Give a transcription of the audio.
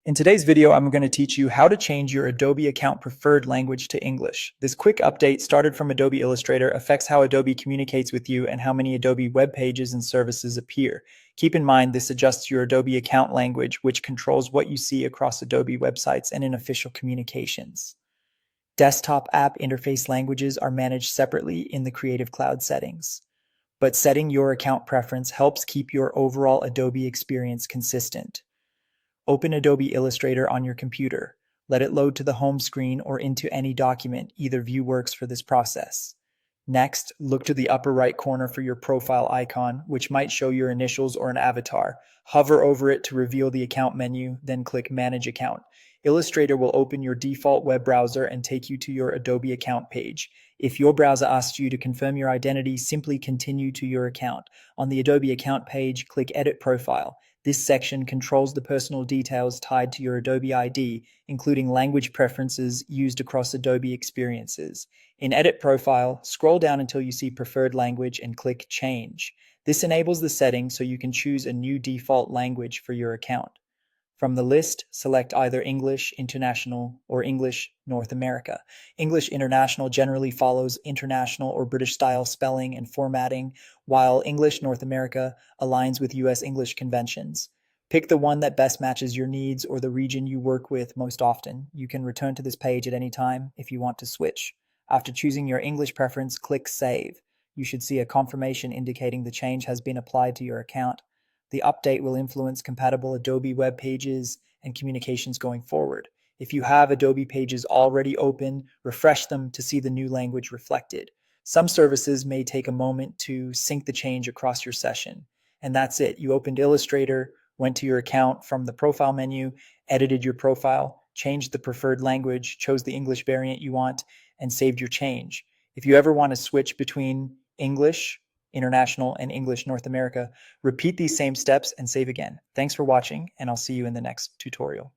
In today's video, I'm going to teach you how to change your Adobe account preferred language to English. This quick update started from Adobe Illustrator affects how Adobe communicates with you and how many Adobe web pages and services appear. Keep in mind this adjusts your Adobe account language, which controls what you see across Adobe websites and in official communications. Desktop app interface languages are managed separately in the Creative Cloud settings. But setting your account preference helps keep your overall Adobe experience consistent. Open Adobe Illustrator on your computer. Let it load to the home screen or into any document. Either view works for this process. Next, look to the upper right corner for your profile icon, which might show your initials or an avatar. Hover over it to reveal the account menu, then click Manage Account. Illustrator will open your default web browser and take you to your Adobe account page. If your browser asks you to confirm your identity, simply continue to your account. On the Adobe account page, click Edit Profile. This section controls the personal details tied to your Adobe ID, including language preferences used across Adobe experiences. In Edit Profile, scroll down until you see Preferred Language and click Change. This enables the setting so you can choose a new default language for your account. From the list, select either English International or English North America. English International generally follows international or British style spelling and formatting, while English North America aligns with US English conventions. Pick the one that best matches your needs or the region you work with most often. You can return to this page at any time if you want to switch. After choosing your English preference, click Save. You should see a confirmation indicating the change has been applied to your account. The update will influence compatible Adobe web pages and communications going forward. If you have Adobe pages already open, refresh them to see the new language reflected. Some services may take a moment to sync the change across your session. And that's it. You opened Illustrator, went to your account from the profile menu, edited your profile, changed the preferred language, chose the English variant you want, and saved your change. If you ever want to switch between English International and English North America, repeat these same steps and save again. Thanks for watching, and I'll see you in the next tutorial.